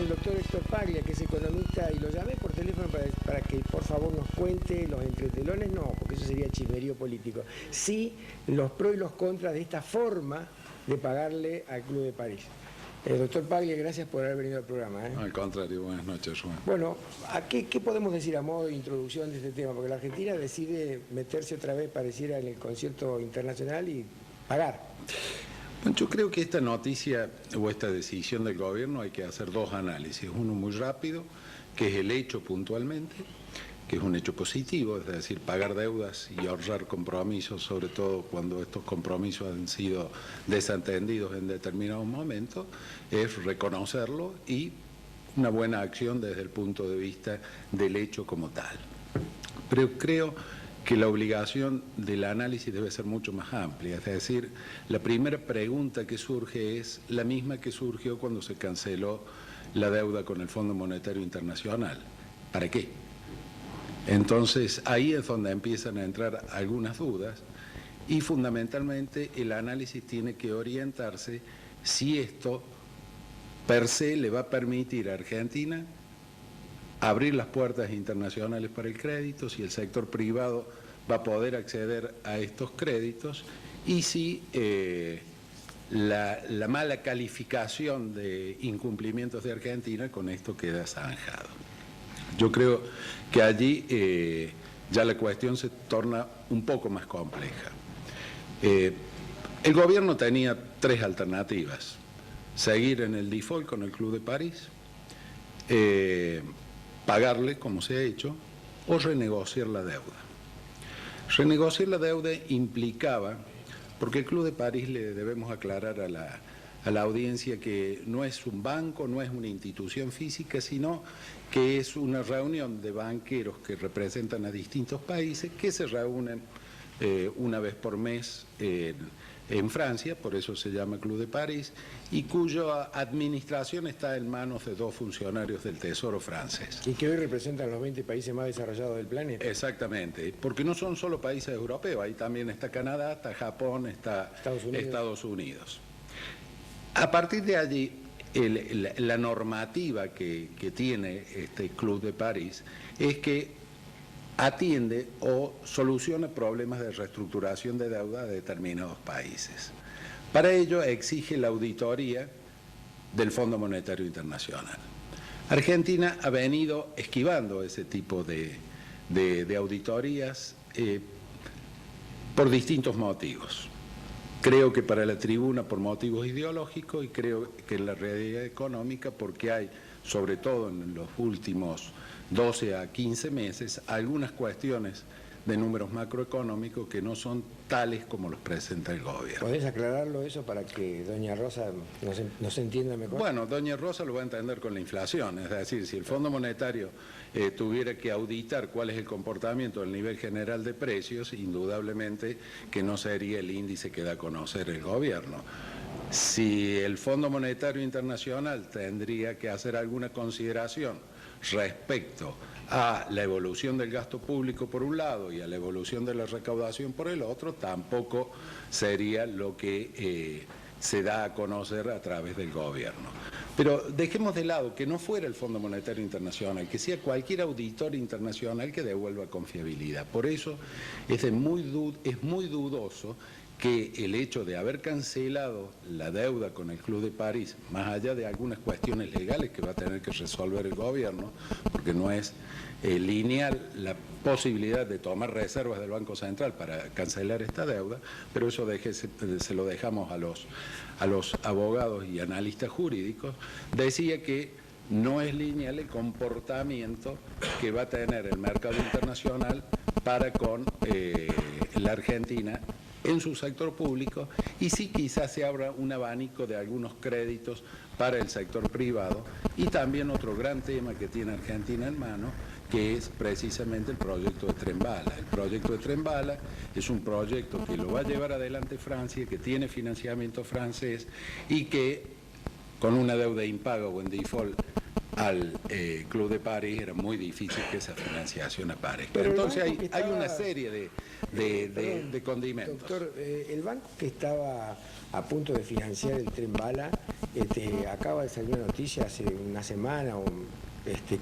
el doctor Héctor Paglia, que es economista, y lo llamé por teléfono para que por favor nos cuente los entretelones, no, porque eso sería chismerío político. Sí, los pros y los contras de esta forma de pagarle al Club de París. Doctor Paglia, gracias por haber venido al programa. Al contrario, buenas noches, Juan. Bueno, ¿qué podemos decir a modo de introducción de este tema? Porque la Argentina decide meterse otra vez, pareciera, en el concierto internacional y pagar. Bueno, yo creo que esta noticia o esta decisión del gobierno hay que hacer dos análisis. Uno muy rápido, que es el hecho puntualmente, que es un hecho positivo, es decir, pagar deudas y ahorrar compromisos, sobre todo cuando estos compromisos han sido desatendidos en determinados momentos, es reconocerlo y una buena acción desde el punto de vista del hecho como tal. Pero creo que la obligación del análisis debe ser mucho más amplia, es decir, la primera pregunta que surge es la misma que surgió cuando se canceló la deuda con el Fondo Monetario Internacional. ¿Para qué? Entonces, ahí es donde empiezan a entrar algunas dudas y fundamentalmente el análisis tiene que orientarse si esto per se le va a permitir a Argentina abrir las puertas internacionales para el crédito, si el sector privado va a poder acceder a estos créditos y si la mala calificación de incumplimientos de Argentina con esto queda zanjado. Yo creo que allí ya la cuestión se torna un poco más compleja. El gobierno tenía tres alternativas: seguir en el default con el Club de París, pagarle como se ha hecho, o renegociar la deuda. Renegociar la deuda implicaba, porque el Club de París, le debemos aclarar a la audiencia que no es un banco, no es una institución física, sino que es una reunión de banqueros que representan a distintos países que se reúnen una vez por mes en Francia, por eso se llama Club de París, y cuya administración está en manos de dos funcionarios del Tesoro francés. Y que hoy representan los 20 países más desarrollados del planeta. Exactamente, porque no son solo países europeos, ahí también está Canadá, está Japón, está Estados Unidos. A partir de allí, la normativa que tiene este Club de París es que atiende o soluciona problemas de reestructuración de deuda de determinados países. Para ello exige la auditoría del Fondo Monetario Internacional. Argentina ha venido esquivando ese tipo de auditorías por distintos motivos. Creo que para la tribuna por motivos ideológicos y creo que en la realidad económica porque hay, sobre todo en los últimos 12 a 15 meses, algunas cuestiones de números macroeconómicos que no son tales como los presenta el gobierno. ¿Podés aclararlo eso para que doña Rosa nos entienda mejor? Bueno, doña Rosa lo va a entender con la inflación, es decir, si el Fondo Monetario tuviera que auditar cuál es el comportamiento del nivel general de precios, indudablemente que no sería el índice que da a conocer el gobierno. Si el Fondo Monetario Internacional tendría que hacer alguna consideración respecto a la evolución del gasto público por un lado y a la evolución de la recaudación por el otro, tampoco sería lo que se da a conocer a través del gobierno. Pero dejemos de lado que no fuera el Fondo Monetario Internacional, que sea cualquier auditor internacional que devuelva confiabilidad. Por eso es muy dudoso que el hecho de haber cancelado la deuda con el Club de París, más allá de algunas cuestiones legales que va a tener que resolver el gobierno, porque no es lineal la posibilidad de tomar reservas del Banco Central para cancelar esta deuda, pero eso se lo dejamos a los abogados y analistas jurídicos, decía que no es lineal el comportamiento que va a tener el mercado internacional para con la Argentina en su sector público y sí quizás se abra un abanico de algunos créditos para el sector privado y también otro gran tema que tiene Argentina en mano, que es precisamente el proyecto de Tren Bala. El proyecto de Tren Bala es un proyecto que lo va a llevar adelante Francia, que tiene financiamiento francés y que con una deuda impaga o en default al Club de París, era muy difícil que esa financiación aparezca. Pero entonces hay una serie de condimentos. Doctor, el banco que estaba a punto de financiar el Tren Bala, acaba de salir una noticia hace una semana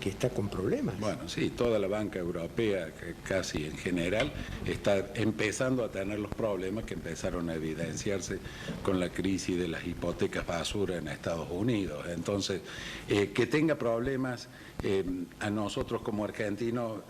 que está con problemas. Bueno, sí, toda la banca europea, casi en general, está empezando a tener los problemas que empezaron a evidenciarse con la crisis de las hipotecas basura en Estados Unidos. Entonces, que tenga problemas a nosotros como argentinos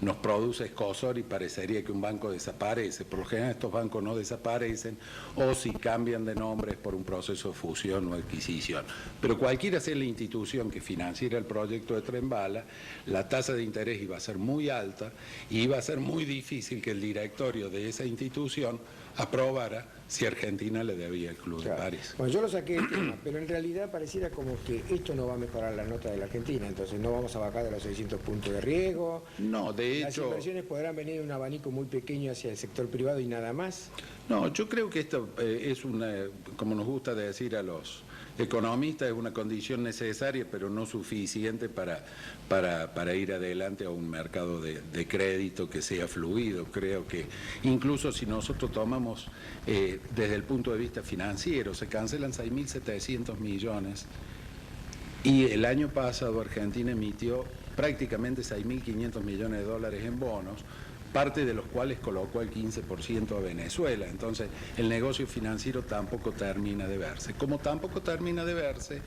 nos produce escozor y parecería que un banco desaparece. Por lo general estos bancos no desaparecen, o si cambian de nombre es por un proceso de fusión o adquisición. Pero cualquiera sea la institución que financiera el proyecto de Tren Bala, la tasa de interés iba a ser muy alta y iba a ser muy difícil que el directorio de esa institución aprobara si Argentina le debía al Club de París. Bueno, yo lo saqué del tema, pero en realidad pareciera como que esto no va a mejorar la nota de la Argentina, entonces no vamos a bajar de los 600 puntos de riesgo. No, de hecho... Las inversiones podrán venir en un abanico muy pequeño hacia el sector privado y nada más. No, yo creo que esto es una, como nos gusta decir a los economistas, es una condición necesaria, pero no suficiente para ir adelante a un mercado de crédito que sea fluido. Creo que incluso si nosotros tomamos desde el punto de vista financiero, se cancelan 6.700 millones y el año pasado Argentina emitió prácticamente 6.500 millones de dólares en bonos, parte de los cuales colocó el 15% a Venezuela. Entonces, el negocio financiero tampoco termina de verse. Como tampoco termina de verse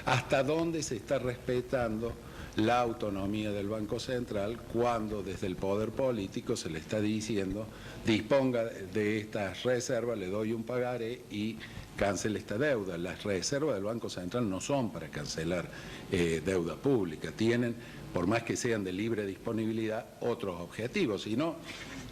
hasta dónde se está respetando la autonomía del Banco Central cuando desde el poder político se le está diciendo disponga de estas reservas, le doy un pagaré y cancele esta deuda. Las reservas del Banco Central no son para cancelar deuda pública, tienen, por más que sean de libre disponibilidad, otros objetivos. Si no,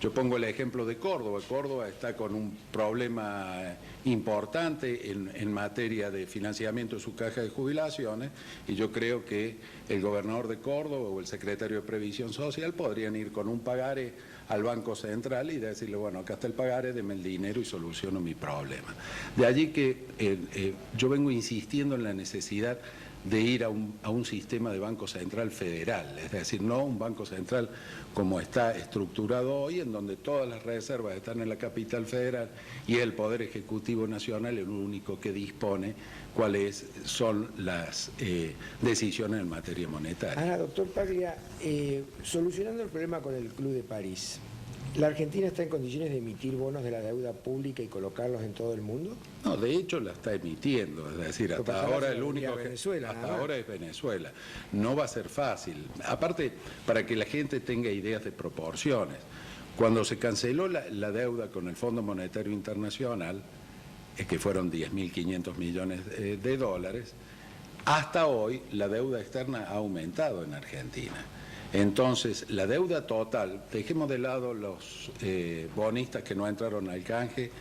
yo pongo el ejemplo de Córdoba. Córdoba está con un problema importante en materia de financiamiento de su caja de jubilaciones y yo creo que el gobernador de Córdoba o el secretario de Previsión Social podrían ir con un pagaré al Banco Central y decirle, bueno, acá está el pagaré, deme el dinero y soluciono mi problema. De allí que yo vengo insistiendo en la necesidad de ir a un sistema de Banco Central federal, es decir, no un Banco Central como está estructurado hoy, en donde todas las reservas están en la capital federal y el Poder Ejecutivo Nacional es el único que dispone cuáles son las decisiones en materia monetaria. Ahora, doctor Paglia, solucionando el problema con el Club de París, ¿la Argentina está en condiciones de emitir bonos de la deuda pública y colocarlos en todo el mundo? No, de hecho la está emitiendo, es decir, hasta ahora el único que Venezuela, hasta ahora es Venezuela. No va a ser fácil. Aparte, para que la gente tenga ideas de proporciones, cuando se canceló la deuda con el Fondo Monetario Internacional, que fueron 10.500 millones de dólares, hasta hoy la deuda externa ha aumentado en Argentina. Entonces, la deuda total, dejemos de lado los bonistas que no entraron al canje,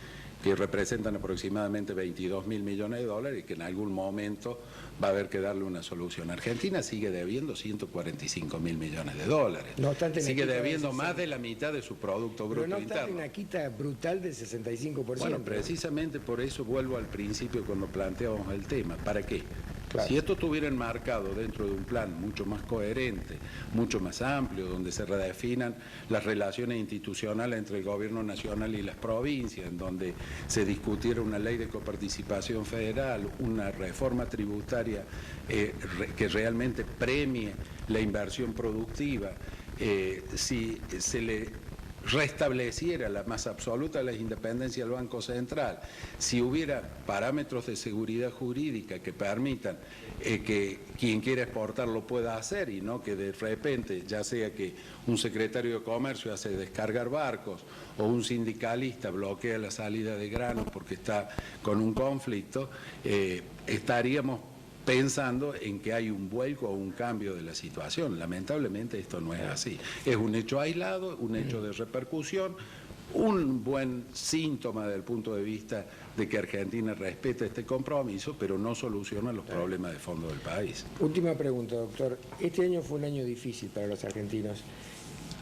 que representan aproximadamente 22.000 millones de dólares y que en algún momento va a haber que darle una solución. Argentina sigue debiendo 145.000 millones de dólares. No obstante, sigue debiendo más de la mitad de su Producto Bruto Interno. Pero no está una quita brutal del 65%. Bueno, precisamente por eso vuelvo al principio cuando planteábamos el tema. ¿Para qué? Claro. Si esto estuviera enmarcado dentro de un plan mucho más coherente, mucho más amplio, donde se redefinan las relaciones institucionales entre el gobierno nacional y las provincias, en donde se discutiera una ley de coparticipación federal, una reforma tributaria que realmente premie la inversión productiva, si se le restableciera la más absoluta la independencia del Banco Central, si hubiera parámetros de seguridad jurídica que permitan que quien quiera exportar lo pueda hacer y no que de repente, ya sea que un secretario de Comercio hace descargar barcos o un sindicalista bloquea la salida de granos porque está con un conflicto, estaríamos pensando en que hay un vuelco o un cambio de la situación. Lamentablemente esto no es así. Es un hecho aislado, un hecho de repercusión, un buen síntoma desde el punto de vista de que Argentina respeta este compromiso, pero no soluciona los problemas de fondo del país. Última pregunta, doctor. Este año fue un año difícil para los argentinos.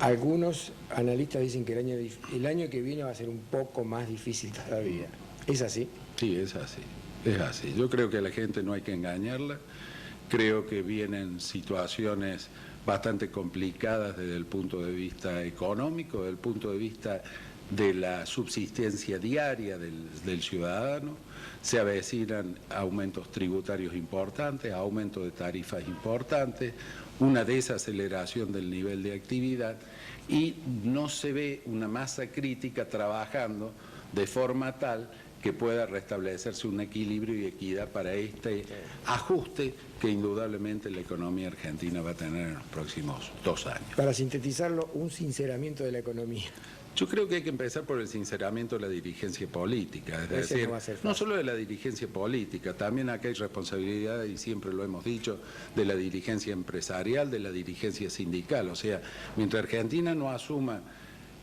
Algunos analistas dicen que el año que viene va a ser un poco más difícil todavía. ¿Es así? Sí, es así. Es así. Yo creo que a la gente no hay que engañarla. creo que vienen situaciones bastante complicadas desde el punto de vista económico, desde el punto de vista de la subsistencia diaria del ciudadano. Se avecinan aumentos tributarios importantes, aumentos de tarifas importantes, una desaceleración del nivel de actividad y no se ve una masa crítica trabajando de forma tal que pueda restablecerse un equilibrio y equidad para este ajuste que indudablemente la economía argentina va a tener en los próximos 2 años. Para sintetizarlo, un sinceramiento de la economía. Yo creo que hay que empezar por el sinceramiento de la dirigencia política, es decir, no solo de la dirigencia política, también acá hay responsabilidad, y siempre lo hemos dicho, de la dirigencia empresarial, de la dirigencia sindical. O sea, mientras Argentina no asuma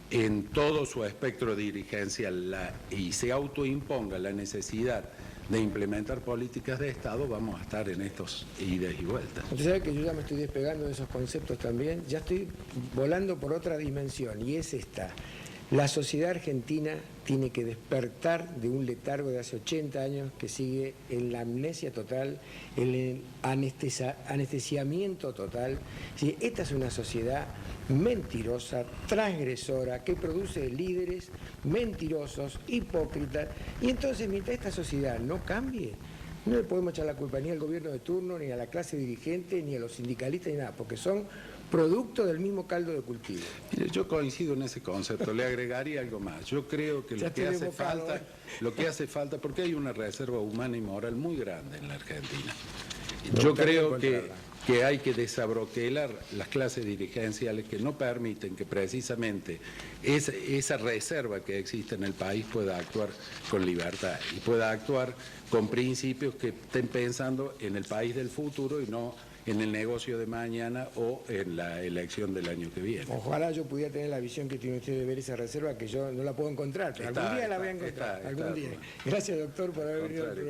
en todo su espectro dirigencial y se autoimponga la necesidad de implementar políticas de Estado, vamos a estar en estos idas y vueltas. Usted sabe que yo ya me estoy despegando de esos conceptos también, ya estoy volando por otra dimensión, y es esta. La sociedad argentina tiene que despertar de un letargo de hace 80 años que sigue en la amnesia total, en el anestesiamiento total. Sí, esta es una sociedad mentirosa, transgresora, que produce líderes mentirosos, hipócritas, y entonces mientras esta sociedad no cambie, no le podemos echar la culpa ni al gobierno de turno, ni a la clase dirigente, ni a los sindicalistas, ni nada, porque son producto del mismo caldo de cultivo. Mire, yo coincido en ese concepto, le agregaría algo más. Yo creo que lo que hace falta, porque hay una reserva humana y moral muy grande en la Argentina. Yo creo que hay que desabroquelar las clases dirigenciales que no permiten que precisamente esa reserva que existe en el país pueda actuar con libertad y pueda actuar con principios que estén pensando en el país del futuro y no en el negocio de mañana o en la elección del año que viene. Ojalá yo pudiera tener la visión que tiene usted de ver esa reserva, que yo no la puedo encontrar, pero algún día la voy a encontrar. Algún día. Gracias, doctor, por haber venido al programa.